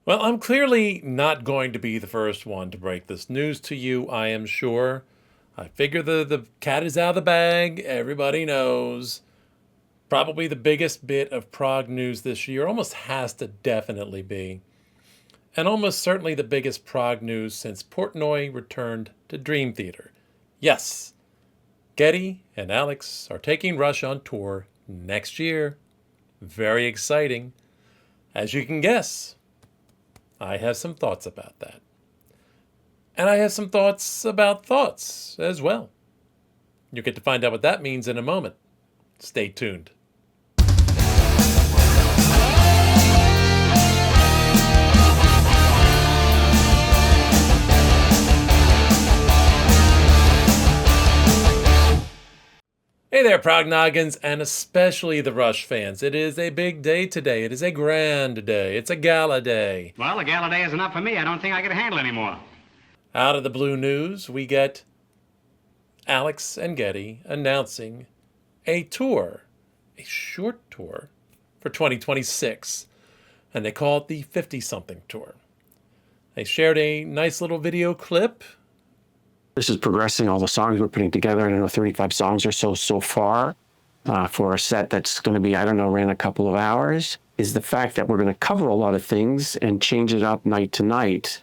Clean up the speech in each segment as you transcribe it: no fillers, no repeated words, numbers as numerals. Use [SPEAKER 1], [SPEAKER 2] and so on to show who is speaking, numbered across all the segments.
[SPEAKER 1] Well, I'm clearly not going to be the first one to break this news to you, I am sure. I figure the cat is out of the bag. Everybody knows. Probably the biggest bit of prog news this year, almost has to definitely be. And almost certainly the biggest prog news since Portnoy returned to Dream Theater. Yes, Geddy and Alex are taking Rush on tour next year. Very exciting. As you can guess, I have some thoughts about that. And I have some thoughts about thoughts as well. You'll get to find out what that means in a moment. Stay tuned. Hey there, Prognoggins, and especially the Rush fans. It is a big day today. It is a grand day. It's a gala day.
[SPEAKER 2] Well, a gala day is enough for me. I don't think I can handle anymore.
[SPEAKER 1] Out of the blue news, we get Alex and Geddy announcing a tour, a short tour for 2026, and they call it the 50-something tour. They shared a nice little video clip.
[SPEAKER 3] This is progressing all the songs we're putting together. I don't know, 35 songs or so far for a set that's going to be, around a couple of hours, is the fact that we're going to cover a lot of things and change it up night to night,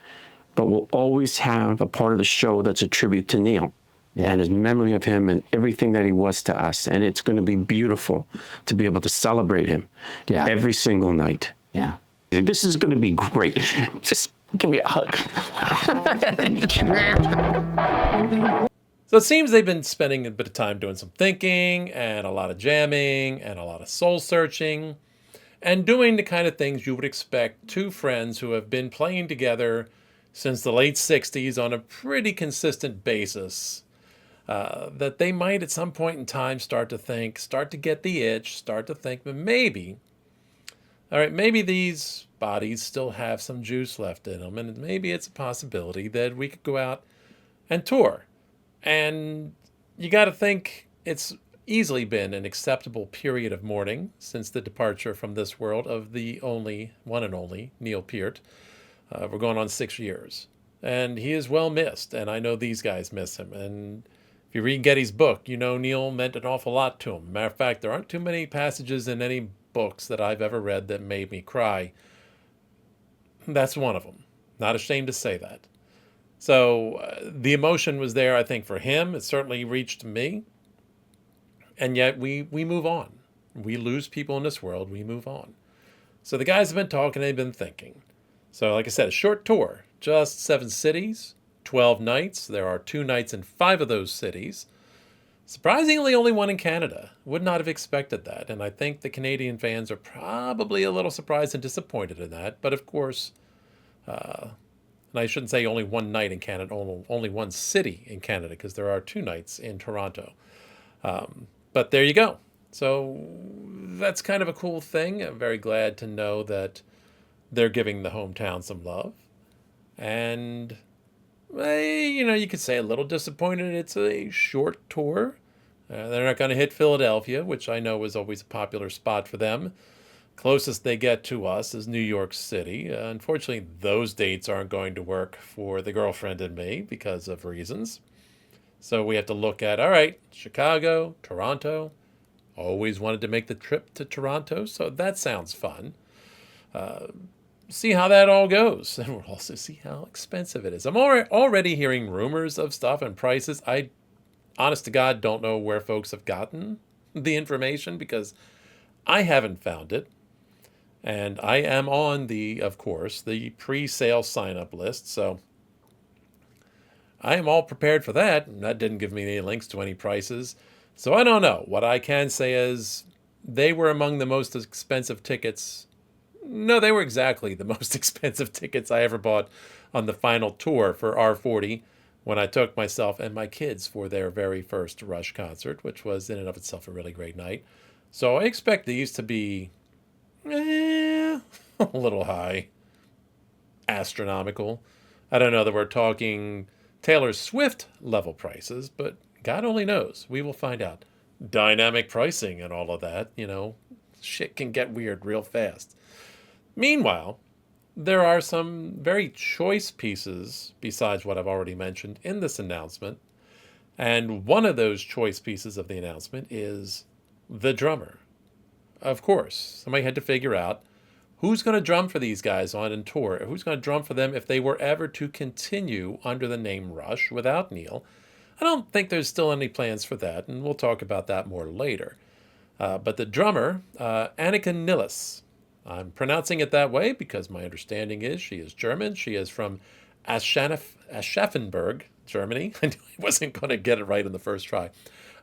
[SPEAKER 3] but we'll always have a part of the show that's a tribute to Neil and his memory of him and everything that he was to us. And it's going to be beautiful to be able to celebrate him every single night.
[SPEAKER 4] Yeah.
[SPEAKER 3] This is going to be great. Just give me a hug.
[SPEAKER 1] So it seems they've been spending a bit of time doing some thinking and a lot of jamming and a lot of soul searching and doing the kind of things you would expect two friends who have been playing together since the late 60s on a pretty consistent basis, that they might at some point in time start to get the itch, start to think, but maybe these bodies still have some juice left in them, and maybe it's a possibility that we could go out and tour. And you got to think it's easily been an acceptable period of mourning since the departure from this world of the one and only Neil Peart. We're going on 6 years. And he is well missed, and I know these guys miss him. And if you read Geddy's book, you know Neil meant an awful lot to him. Matter of fact, there aren't too many passages in any books that I've ever read that made me cry. That's one of them. Not ashamed to say that. So the emotion was there, I think, for him. It certainly reached me. And yet we move on. We lose people in this world. We move on. So the guys have been talking. They've been thinking. So like I said, a short tour. Just 7 cities, 12 nights. There are 2 nights in 5 of those cities. Surprisingly, only 1 in Canada. Would not have expected that. And I think the Canadian fans are probably a little surprised and disappointed in that. But of course, and I shouldn't say only 1 night in Canada, only 1 city in Canada, because there are 2 nights in Toronto. But there you go. So that's kind of a cool thing. I'm very glad to know that they're giving the hometown some love. And, you could say a little disappointed it's a short tour. They're not going to hit Philadelphia, which I know is always a popular spot for them. Closest they get to us is New York City. Unfortunately, those dates aren't going to work for the girlfriend and me because of reasons. So we have to look at, all right, Chicago, Toronto. Always wanted to make the trip to Toronto, so that sounds fun. See how that all goes. And we'll also see how expensive it is. I'm already hearing rumors of stuff and prices. I, honest to God, don't know where folks have gotten the information because I haven't found it. And I am on of course, the pre-sale sign-up list. So I am all prepared for that. And that didn't give me any links to any prices. So I don't know. What I can say is they were among the most expensive tickets. No, they were exactly the most expensive tickets I ever bought on the final tour for R40 when I took myself and my kids for their very first Rush concert, which was in and of itself a really great night. So I expect these to be a little high, astronomical. I don't know that we're talking Taylor Swift level prices, but God only knows. We will find out. Dynamic pricing and all of that, shit can get weird real fast. Meanwhile, there are some very choice pieces, besides what I've already mentioned, in this announcement. And one of those choice pieces of the announcement is the drummer. Of course, somebody had to figure out who's going to drum for these guys on tour. Who's going to drum for them if they were ever to continue under the name Rush without Neil. I don't think there's still any plans for that, and we'll talk about that more later. But the drummer, Annika Nilles, I'm pronouncing it that way because my understanding is she is German. She is from Aschaffenburg, Germany. I knew I wasn't going to get it right in the first try.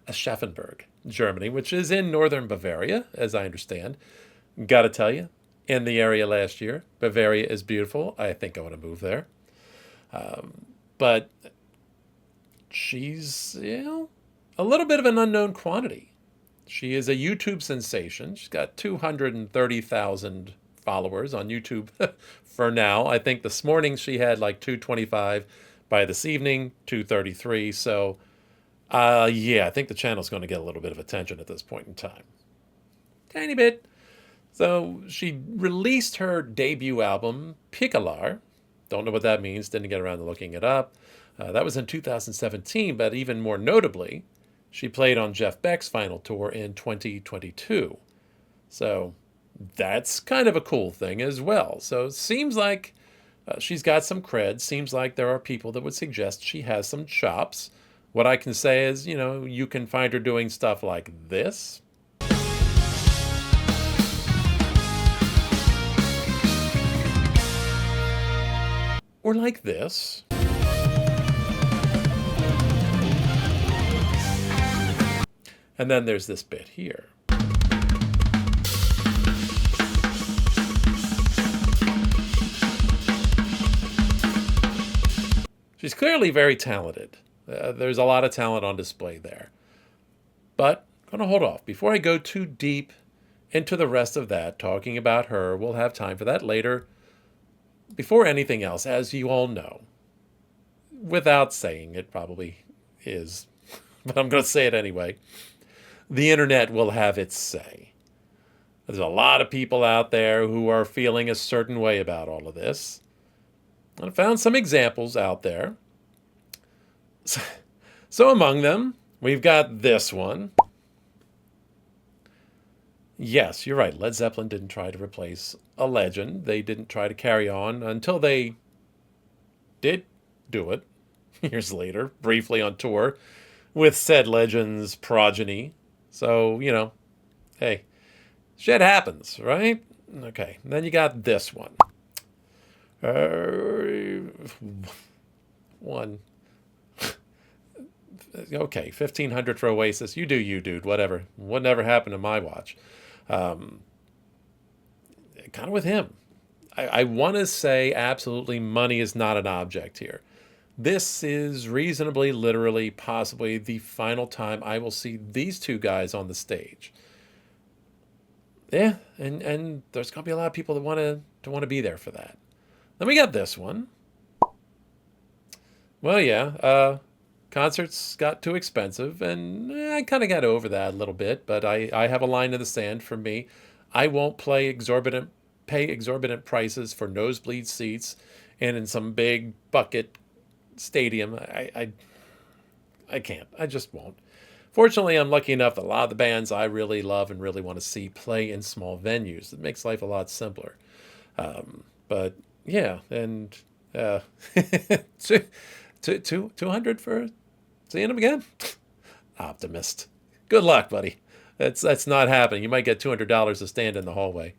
[SPEAKER 1] Aschaffenburg, Germany, which is in northern Bavaria, as I understand. Gotta tell you, in the area last year, Bavaria is beautiful. I think I want to move there. But she's, a little bit of an unknown quantity. She is a YouTube sensation. She's got 230,000 followers on YouTube for now. I think this morning she had like 225. By this evening, 233. So, I think the channel's going to get a little bit of attention at this point in time. Tiny bit. So she released her debut album, Picalar. Don't know what that means. Didn't get around to looking it up. That was in 2017, but even more notably, she played on Jeff Beck's final tour in 2022. So that's kind of a cool thing as well. So it seems like she's got some cred. Seems like there are people that would suggest she has some chops. What I can say is, you can find her doing stuff like this. Or like this. And then there's this bit here. She's clearly very talented. There's a lot of talent on display there. But I'm going to hold off. Before I go too deep into the rest of that, talking about her, we'll have time for that later. Before anything else, as you all know, without saying it probably is, but I'm going to say it anyway, the internet will have its say. There's a lot of people out there who are feeling a certain way about all of this. I found some examples out there. So among them, we've got this one. Yes, you're right. Led Zeppelin didn't try to replace a legend. They didn't try to carry on until they did do it years later, briefly on tour with said legend's progeny. So, hey, shit happens, right? Okay, then you got this one. One. Okay, 1,500 for Oasis. You do you, dude. Whatever. What never happened to my watch. Kind of with him. I want to say absolutely money is not an object here. This is reasonably, literally, possibly the final time I will see these two guys on the stage. Yeah, and there's going to be a lot of people that want to be there for that. Then we got this one. Well, yeah, concerts got too expensive, and I kind of got over that a little bit, but I have a line in the sand for me. I won't pay exorbitant prices for nosebleed seats and in some big bucket stadium. I can't. I just won't. Fortunately, I'm lucky enough that a lot of the bands I really love and really want to see play in small venues. It makes life a lot simpler. But yeah, and 200 for seeing them again? Optimist. Good luck, buddy. That's not happening. You might get $200 to stand in the hallway.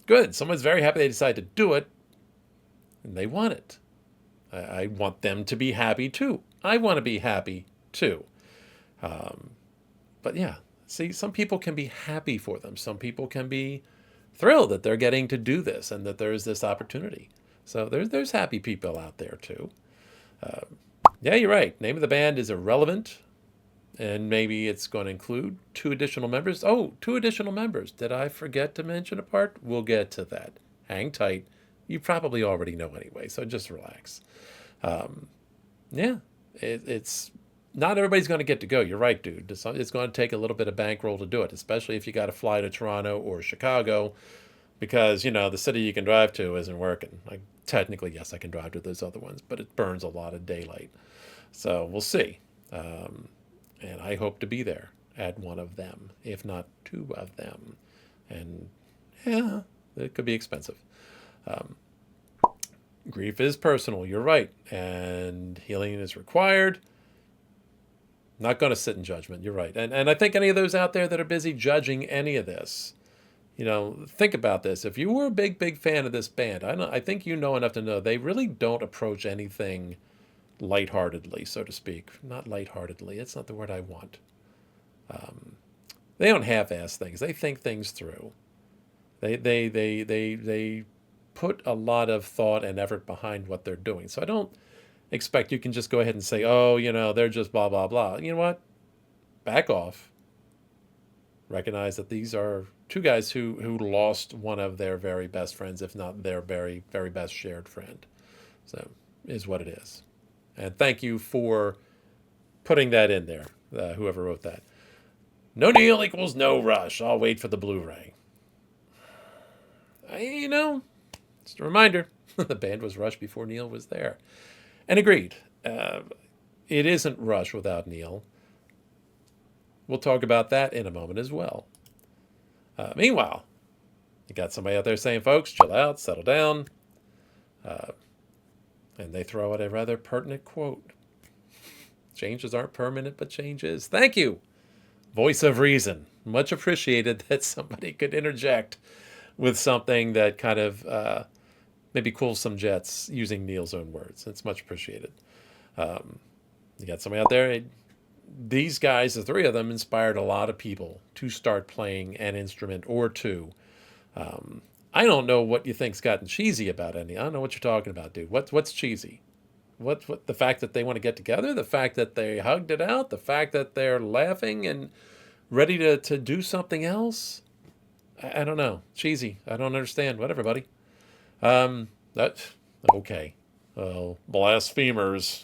[SPEAKER 1] Good. Someone's very happy they decided to do it, and they want it. I want them to be happy too. I want to be happy too. But yeah, see, some people can be happy for them. Some people can be thrilled that they're getting to do this and that there's this opportunity. So there's happy people out there too. Yeah, you're right. Name of the band is irrelevant. And maybe it's going to include 2 additional members. Oh, 2 additional members. Did I forget to mention a part? We'll get to that. Hang tight. You probably already know anyway, so just relax. Yeah, it's not everybody's going to get to go. You're right, dude. It's going to take a little bit of bankroll to do it, especially if you got to fly to Toronto or Chicago. because, the city you can drive to isn't working. Like, technically, yes, I can drive to those other ones, but it burns a lot of daylight. So we'll see. And I hope to be there at one of them, if not two of them. And yeah, it could be expensive. Grief is personal, you're right. And healing is required. Not going to sit in judgment, you're right. And I think any of those out there that are busy judging any of this, think about this. If you were a big, big fan of this band, I think you know enough to know they really don't approach anything lightheartedly, so to speak. Not lightheartedly. It's not the word I want. They don't half-ass things. They think things through. They put a lot of thought and effort behind what they're doing. So I don't expect you can just go ahead and say, oh, they're just blah, blah, blah. You know what? Back off. Recognize that these are two guys who lost one of their very best friends, if not their very, very best shared friend. So is what it is. And thank you for putting that in there, whoever wrote that. No Neil equals no Rush. I'll wait for the Blu-ray. Just a reminder, the band was Rush before Neil was there. And agreed, it isn't Rush without Neil. We'll talk about that in a moment as well. Meanwhile, you got somebody out there saying, folks, chill out, settle down. And they throw out a rather pertinent quote. Changes aren't permanent, but change is. Thank you. Voice of reason. Much appreciated that somebody could interject with something that kind of maybe cools some jets using Neil's own words. It's much appreciated. You got somebody out there. These guys, the three of them, inspired a lot of people to start playing an instrument or two. I don't know what you think's gotten cheesy about any. I don't know what you're talking about, dude. What's cheesy? What the fact that they want to get together, the fact that they hugged it out, the fact that they're laughing and ready to do something else? I don't know. Cheesy. I don't understand. Whatever, buddy. Okay. Oh, blasphemers.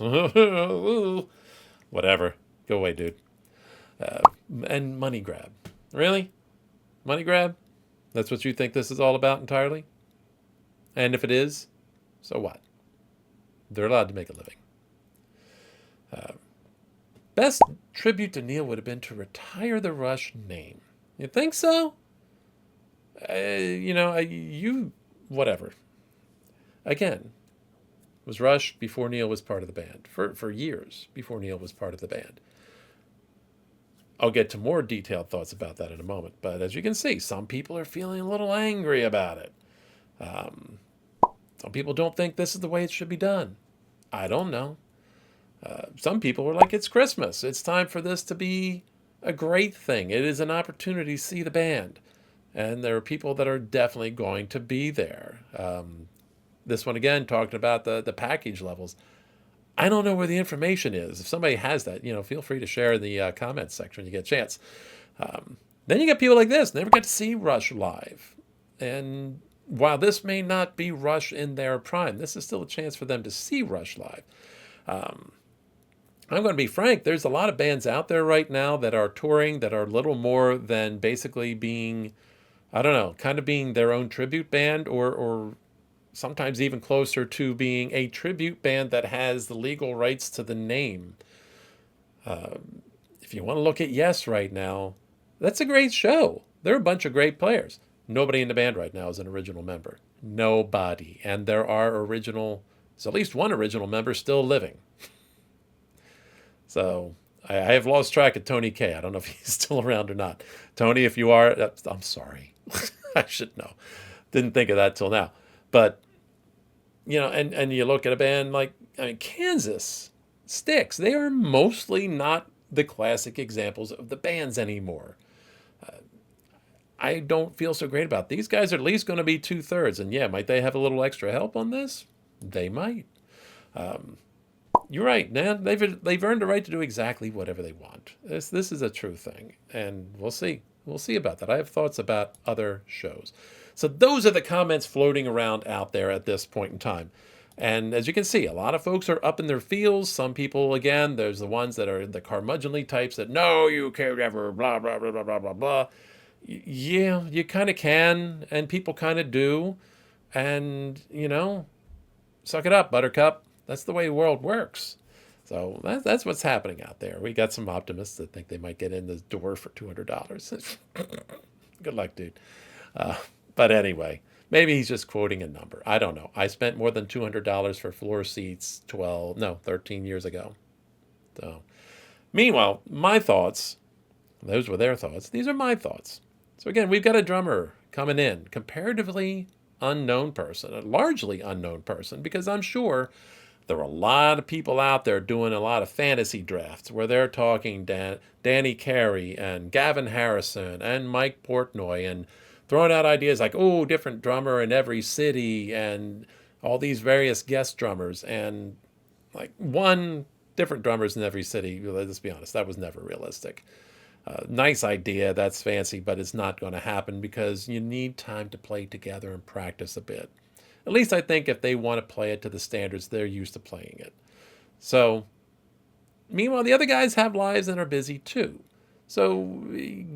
[SPEAKER 1] Whatever. Go away, dude. And money grab. Really? Money grab? That's what you think this is all about entirely? And if it is, so what? They're allowed to make a living. Best tribute to Neil would have been to retire the Rush name. You think so? Whatever. Again, was Rush before Neil was part of the band. For years before Neil was part of the band. I'll get to more detailed thoughts about that in a moment. But as you can see, some people are feeling a little angry about it. Some people don't think this is the way it should be done. I don't know. Some people are like, it's Christmas. It's time for this to be a great thing. It is an opportunity to see the band. And there are people that are definitely going to be there. This one, again, talking about the package levels. I don't know where the information is. If somebody has that, feel free to share in the comments section when you get a chance. Then you get people like this, never got to see Rush live. And while this may not be Rush in their prime, this is still a chance for them to see Rush live. I'm going to be frank, there's a lot of bands out there right now that are touring that are little more than basically being, I don't know, kind of being their own tribute band or sometimes even closer to being a tribute band that has the legal rights to the name. If you want to look at Yes right now, that's a great show. They're a bunch of great players. Nobody in the band right now is an original member. Nobody. And there's at least one original member still living. So I have lost track of Tony K. I don't know if he's still around or not. Tony, if you are, I'm sorry. I should know. Didn't think of that till now. But, and you look at a band like, Kansas, Styx, they are mostly not the classic examples of the bands anymore. I don't feel so great about it. These guys are at least going to be 2/3. And yeah, might they have a little extra help on this? They might. You're right, man. They've earned the right to do exactly whatever they want. This is a true thing. And we'll see. We'll see about that. I have thoughts about other shows. So those are the comments floating around out there at this point in time. And as you can see, a lot of folks are up in their feels. Some people, again, there's the ones that are the curmudgeonly types that, no, you can't ever, blah, blah, blah, blah, blah, blah, blah. Yeah, you kind of can, and people kind of do. And, suck it up, Buttercup. That's the way the world works. So that's what's happening out there. We got some optimists that think they might get in the door for $200. Good luck, dude. Uh, but anyway, maybe he's just quoting a number. I don't know. I spent more than $200 for floor seats 13 years ago. So, meanwhile, my thoughts, those were their thoughts. These are my thoughts. So again, we've got a drummer coming in, comparatively unknown person, a largely unknown person, because I'm sure there are a lot of people out there doing a lot of fantasy drafts where they're talking Danny Carey and Gavin Harrison and Mike Portnoy and throwing out ideas like, oh, different drummer in every city and all these various guest drummers and like one different drummers in every city. Let's be honest, that was never realistic. Nice idea, that's fancy, but it's not going to happen because you need time to play together and practice a bit. At least I think if they want to play it to the standards they're used to playing it. So, meanwhile, the other guys have lives and are busy too. So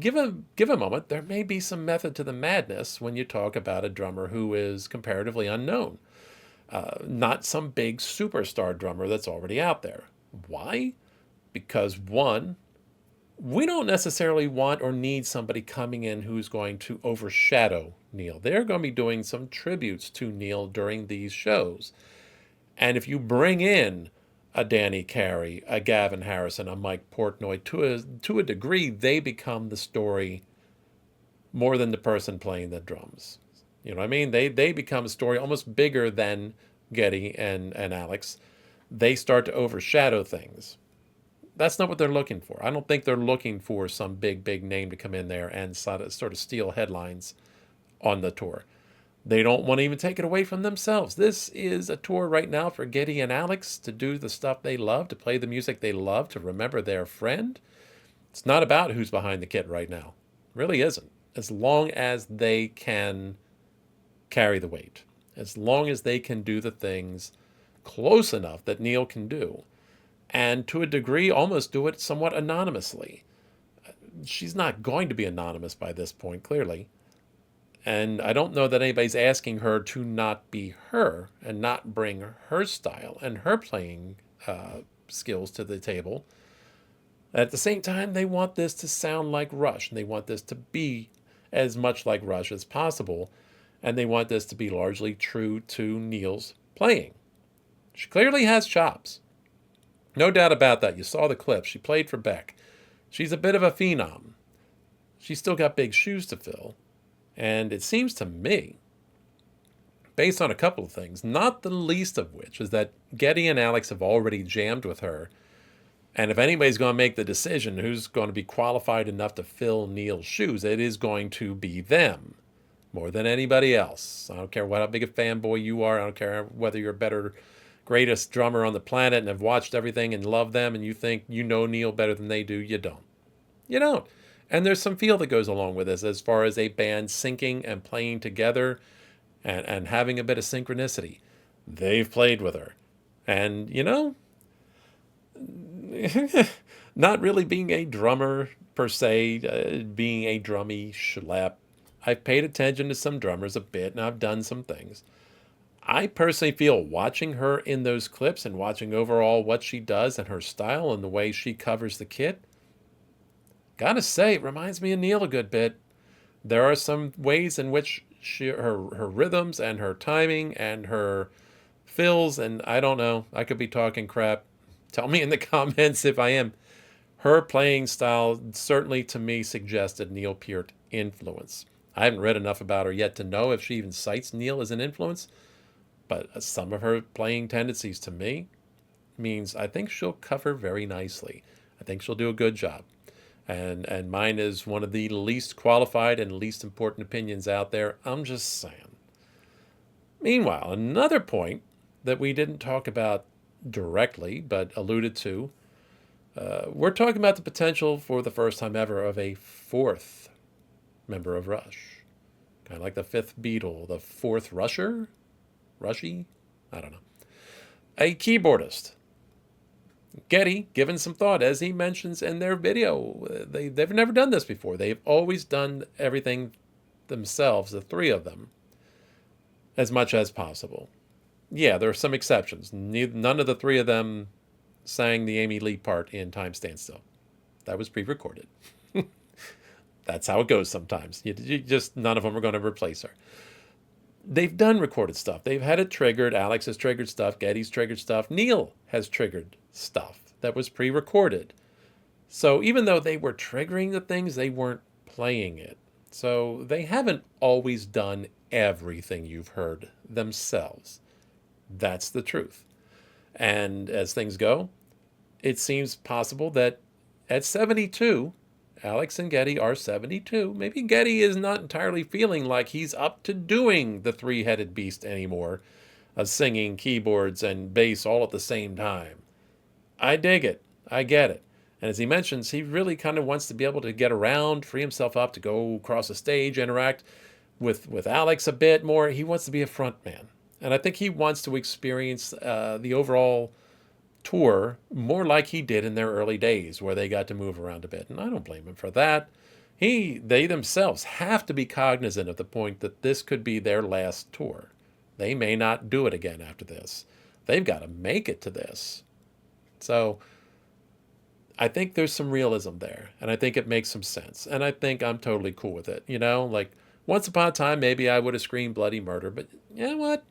[SPEAKER 1] give a moment. There may be some method to the madness when you talk about a drummer who is comparatively unknown. Not some big superstar drummer that's already out there. Why? Because one, we don't necessarily want or need somebody coming in who's going to overshadow Neil. They're going to be doing some tributes to Neil during these shows. And if you bring in a Danny Carey, a Gavin Harrison, a Mike Portnoy, to a degree, they become the story more than the person playing the drums. You know what I mean? They become a story almost bigger than Geddy and Alex. They start to overshadow things. That's not what they're looking for. I don't think they're looking for some big name to come in there and sort of steal headlines on the tour. They don't want to even take it away from themselves. This is a tour right now for Geddy and Alex to do the stuff they love, to play the music they love, to remember their friend. It's not about who's behind the kit right now. It really isn't. As long as they can carry the weight, as long as they can do the things close enough that Neil can do, and to a degree almost do it somewhat anonymously. She's not going to be anonymous by this point, clearly. And I don't know that anybody's asking her to not be her and not bring her style and her playing skills to the table. At the same time, they want this to sound like Rush, and they want this to be as much like Rush as possible, and they want this to be largely true to Neil's playing. She clearly has chops. No doubt about that. You saw the clip. She played for Beck. She's a bit of a phenom. She's still got big shoes to fill. And it seems to me, based on a couple of things, not the least of which is that Geddy and Alex have already jammed with her. And if anybody's going to make the decision who's going to be qualified enough to fill Neil's shoes, it is going to be them more than anybody else. I don't care how big a fanboy you are. I don't care whether you're a greatest drummer on the planet and have watched everything and love them and you think you know Neil better than they do. You don't. You don't. And there's some feel that goes along with this as far as a band syncing and playing together and having a bit of synchronicity. They've played with her. And, not really being a drummer per se, being a drummy schlep. I've paid attention to some drummers a bit and I've done some things. I personally feel watching her in those clips and watching overall what she does and her style and the way she covers the kit, gotta say, it reminds me of Neil a good bit. There are some ways in which her rhythms and her timing and her fills, and I don't know, I could be talking crap. Tell me in the comments if I am. Her playing style certainly to me suggested Neil Peart influence. I haven't read enough about her yet to know if she even cites Neil as an influence, but some of her playing tendencies to me means I think she'll cover very nicely. I think she'll do a good job. And mine is one of the least qualified and least important opinions out there. I'm just saying. Meanwhile, another point that we didn't talk about directly, but alluded to, we're talking about the potential for the first time ever of a fourth member of Rush. Kind of like the fifth Beatle, the fourth Rusher? Rushy? I don't know. A keyboardist. Geddy, given some thought, as he mentions in their video, they've never done this before. They've always done everything themselves, the three of them, as much as possible. Yeah, there are some exceptions. None of the three of them sang the Amy Lee part in Time Stands Still. That was pre-recorded. That's how it goes sometimes. You just none of them are going to replace her. They've done recorded stuff. They've had it triggered. Alex has triggered stuff. Geddy's triggered stuff. Neil has triggered stuff that was pre-recorded. So even though they were triggering the things, they weren't playing it. So they haven't always done everything you've heard themselves. That's the truth. And as things go, it seems possible that at 72, Alex and Geddy are 72. Maybe Geddy is not entirely feeling like he's up to doing the three-headed beast anymore of singing keyboards and bass all at the same time. I dig it. I get it. And as he mentions, he really kind of wants to be able to get around, free himself up to go across the stage, interact with Alex a bit more. He wants to be a front man. And I think he wants to experience the overall tour more like he did in their early days, where they got to move around a bit. And I don't blame him for that. They themselves have to be cognizant of the point that this could be their last tour. They may not do it again after this. They've got to make it to this. So I think there's some realism there, and I think it makes some sense. And I think I'm totally cool with it. You know, like once upon a time, maybe I would have screamed bloody murder, but you know what?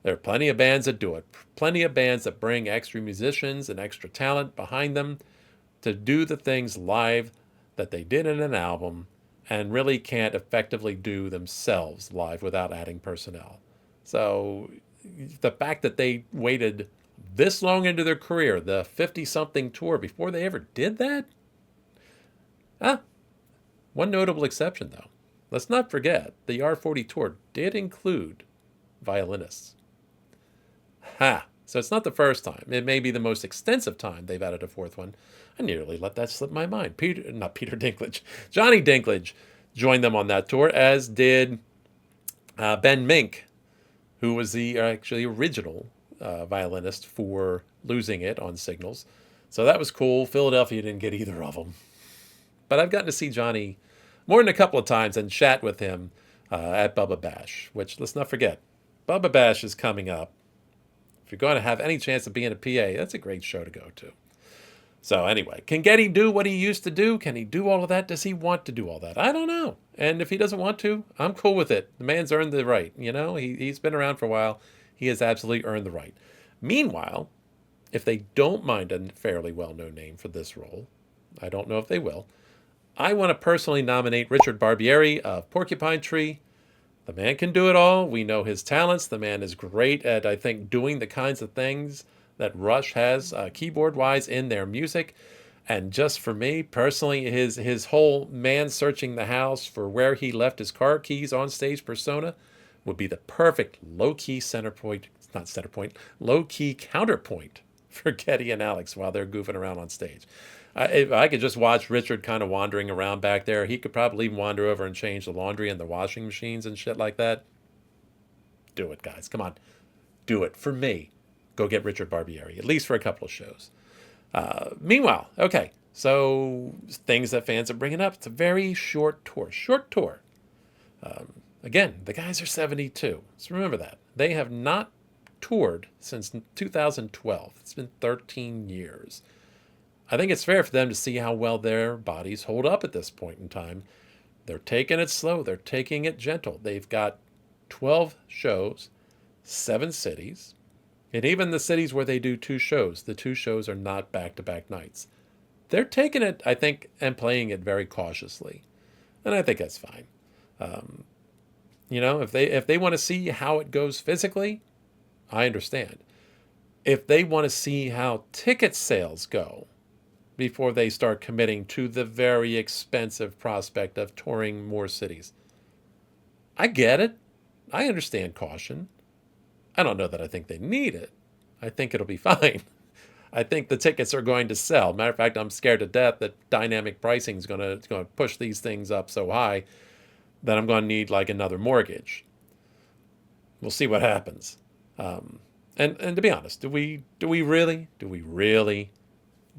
[SPEAKER 1] There are plenty of bands that do it. Plenty of bands that bring extra musicians and extra talent behind them to do the things live that they did in an album and really can't effectively do themselves live without adding personnel. So the fact that they waited this long into their career, the 50-something tour, before they ever did that? One notable exception, though. Let's not forget, the R40 tour did include violinists. So it's not the first time. It may be the most extensive time they've added a fourth one. I nearly let that slip my mind. Johnny Dinklage joined them on that tour, as did Ben Mink, who was the actually original violinist for Losing It on Signals. So that was cool. Philadelphia didn't get either of them. But I've gotten to see Johnny more than a couple of times and chat with him at Bubba Bash, which, let's not forget, Bubba Bash is coming up. If you're going to have any chance of being a PA, that's a great show to go to. So anyway, can Geddy do what he used to do? Can he do all of that? Does he want to do all that? I don't know. And if he doesn't want to, I'm cool with it. The man's earned the right. You know, he's been around for a while. He has absolutely earned the right. Meanwhile, if they don't mind a fairly well-known name for this role, I don't know if they will, I want to personally nominate Richard Barbieri of Porcupine Tree. The man can do it all. We know his talents. The man is great at, I think, doing the kinds of things that Rush has keyboard-wise in their music. And just for me, personally, his whole man searching the house for where he left his car keys on stage persona would be the perfect low-key low-key counterpoint for Geddy and Alex while they're goofing around on stage. If I could just watch Richard kind of wandering around back there, he could probably even wander over and change the laundry and the washing machines and shit like that. Do it, guys. Come on. Do it for me. Go get Richard Barbieri, at least for a couple of shows. Meanwhile, okay, so things that fans are bringing up. It's a very short tour. Again, the guys are 72. So remember that. They have not toured since 2012. It's been 13 years. I think it's fair for them to see how well their bodies hold up at this point in time. They're taking it slow. They're taking it gentle. They've got 12 shows, 7 cities, and even the cities where they do 2 shows, the 2 shows are not back-to-back nights. They're taking it, I think, and playing it very cautiously. And I think that's fine. You know, if they want to see how it goes physically, I understand. If they want to see how ticket sales go before they start committing to the very expensive prospect of touring more cities, I get it. I understand caution. I don't know that I think they need it. I think it'll be fine. I think the tickets are going to sell. Matter of fact, I'm scared to death that dynamic pricing is going to push these things up so high that I'm going to need like another mortgage. We'll see what happens. And to be honest, do we really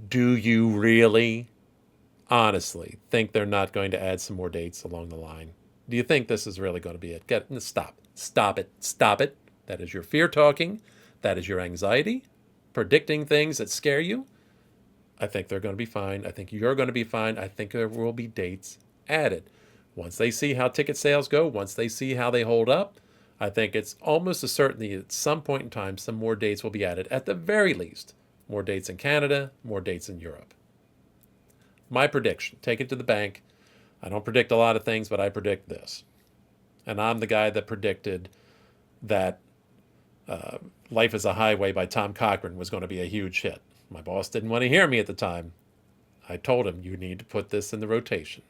[SPEAKER 1] Do you really, honestly, think they're not going to add some more dates along the line? Do you think this is really going to be it? Stop. Stop it. Stop it. That is your fear talking. That is your anxiety, predicting things that scare you. I think they're going to be fine. I think you're going to be fine. I think there will be dates added. Once they see how ticket sales go, once they see how they hold up, I think it's almost a certainty at some point in time some more dates will be added. At the very least, more dates in Canada, more dates in Europe. My prediction, take it to the bank. I don't predict a lot of things, but I predict this. And I'm the guy that predicted that Life is a Highway by Tom Cochrane was going to be a huge hit. My boss didn't want to hear me at the time. I told him, you need to put this in the rotation.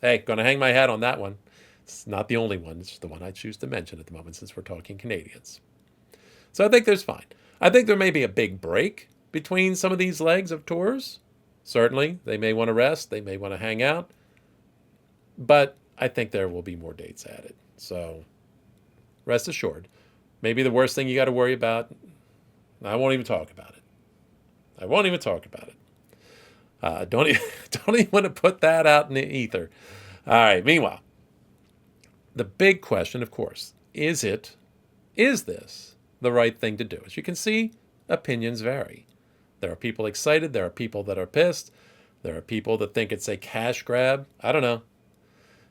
[SPEAKER 1] Hey, going to hang my hat on that one. It's not the only one. It's the one I choose to mention at the moment since we're talking Canadians. So I think there's fine. I think there may be a big break between some of these legs of tours. Certainly, they may want to rest. They may want to hang out. But I think there will be more dates added. So rest assured. Maybe the worst thing you got to worry about, I won't even talk about it. I won't even talk about it. Don't even want to put that out in the ether. All right. Meanwhile, the big question, of course, is this the right thing to do? As you can see, opinions vary. There are people excited. There are people that are pissed. There are people that think it's a cash grab. I don't know.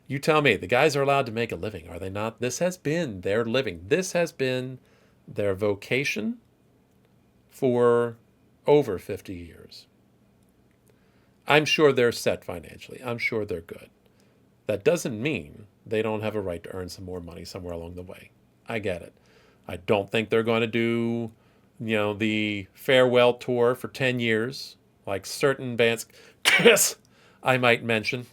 [SPEAKER 1] You tell me. The guys are allowed to make a living, are they not? This has been their living. This has been their vocation for over 50 years. I'm sure they're set financially. I'm sure they're good. That doesn't mean they don't have a right to earn some more money somewhere along the way. I get it. I don't think they're going to do, the farewell tour for 10 years, like certain bands I might mention.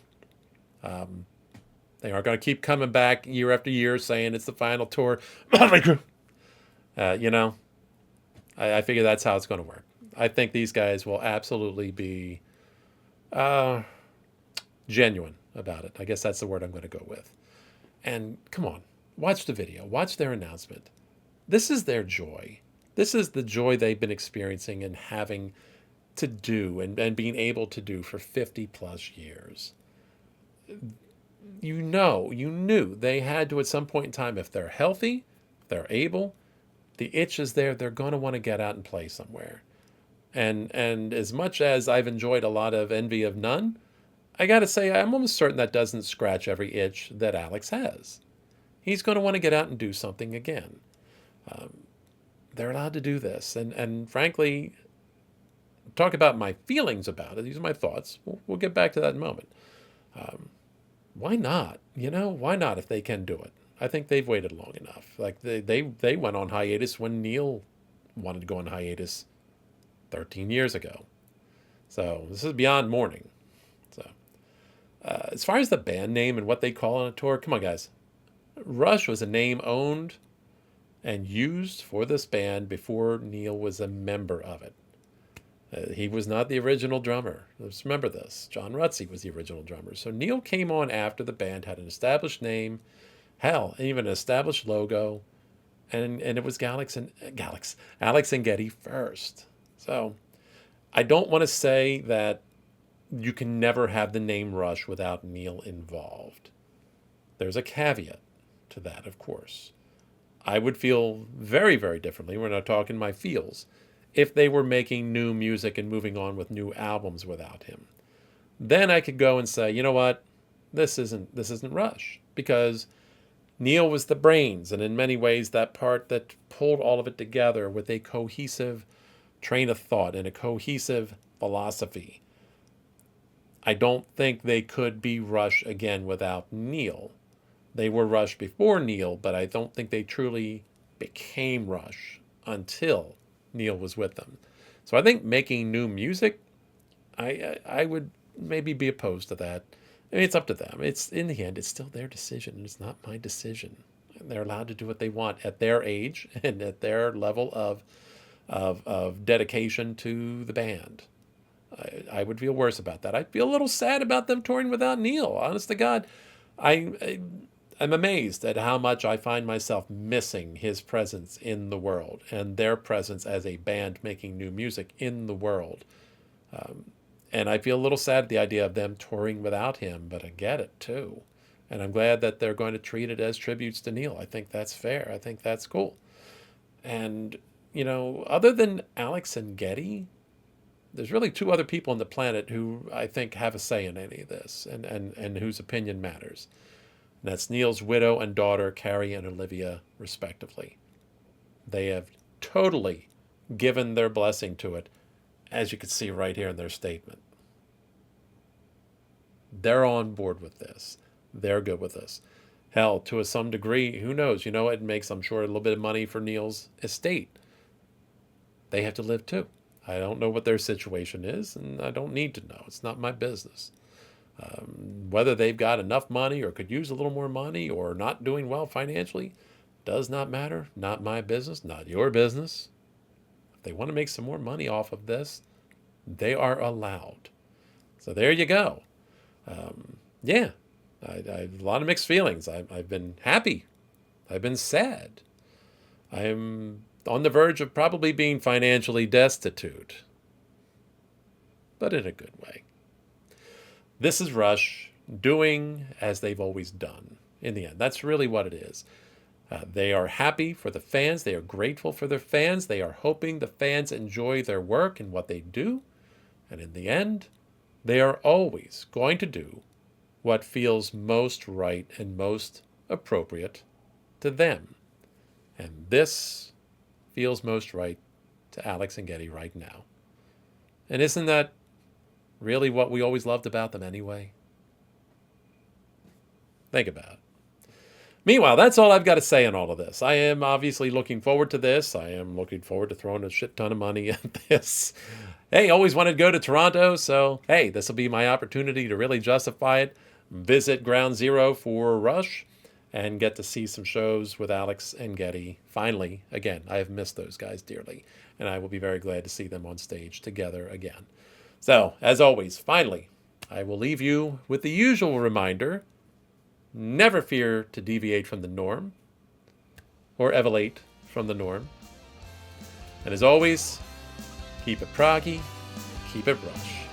[SPEAKER 1] They aren't going to keep coming back year after year saying it's the final tour. I figure that's how it's going to work. I think these guys will absolutely be genuine about it. I guess that's the word I'm going to go with. And come on, watch the video. Watch their announcement. This is their joy. This is the joy they've been experiencing and having to do and being able to do for 50 plus years. You knew they had to at some point in time, if they're healthy, if they're able, the itch is there. They're going to want to get out and play somewhere. And as much as I've enjoyed a lot of Envy of None, I got to say, I'm almost certain that doesn't scratch every itch that Alex has. He's going to want to get out and do something again. They're allowed to do this. And frankly, talk about my feelings about it. These are my thoughts. We'll get back to that in a moment. Why not? Why not if they can do it? I think they've waited long enough. Like they went on hiatus when Neil wanted to go on hiatus 13 years ago. So this is beyond mourning. So as far as the band name and what they call on a tour, come on, guys. Rush was a name owned and used for this band before Neil was a member of it. He was not the original drummer. Let's remember this. John Rutsey was the original drummer. So Neil came on after the band had an established name, hell, even an established logo, and it was Alex and Geddy first. So I don't want to say that you can never have the name Rush without Neil involved. There's a caveat to that, of course. I would feel very, very differently. We're not talking my feels. If they were making new music and moving on with new albums without him, then I could go and say, you know what, this isn't Rush, because Neil was the brains, and in many ways that part that pulled all of it together with a cohesive train of thought and a cohesive philosophy. I don't think they could be Rush again without Neil. They were Rush before Neil, but I don't think they truly became Rush until Neil was with them. So I think making new music, I would maybe be opposed to that. I mean, it's up to them. It's in the end, it's still their decision. It's not my decision. They're allowed to do what they want at their age and at their level of dedication to the band. I would feel worse about that. I'd feel a little sad about them touring without Neil. Honest to God, I I'm amazed at how much I find myself missing his presence in the world and their presence as a band making new music in the world. And I feel a little sad at the idea of them touring without him, but I get it too. And I'm glad that they're going to treat it as tributes to Neil. I think that's fair. I think that's cool. And, other than Alex and Geddy, there's really two other people on the planet who I think have a say in any of this and whose opinion matters. And that's Neil's widow and daughter, Carrie and Olivia, respectively. They have totally given their blessing to it, as you can see right here in their statement. They're on board with this. They're good with this. Hell, to some degree, who knows? It makes, I'm sure, a little bit of money for Neil's estate. They have to live too. I don't know what their situation is, and I don't need to know. It's not my business. Whether they've got enough money or could use a little more money or not doing well financially does not matter. Not my business, not your business. If they want to make some more money off of this, they are allowed. So there you go. Yeah, I have a lot of mixed feelings. I've been happy. I've been sad. I'm on the verge of probably being financially destitute, but in a good way. This is Rush doing as they've always done in the end. That's really what it is. They are happy for the fans. They are grateful for their fans. They are hoping the fans enjoy their work and what they do. And in the end, they are always going to do what feels most right and most appropriate to them. And this feels most right to Alex and Geddy right now. And isn't that really what we always loved about them anyway? Think about it. Meanwhile, that's all I've got to say on all of this. I am obviously looking forward to this. I am looking forward to throwing a shit ton of money at this. Hey, always wanted to go to Toronto, so hey, this will be my opportunity to really justify it. Visit Ground Zero for Rush and get to see some shows with Alex and Geddy. Finally, again, I have missed those guys dearly, and I will be very glad to see them on stage together again. So, as always, finally, I will leave you with the usual reminder: never fear to deviate from the norm or evolate from the norm. And as always, keep it proggy, keep it Rush.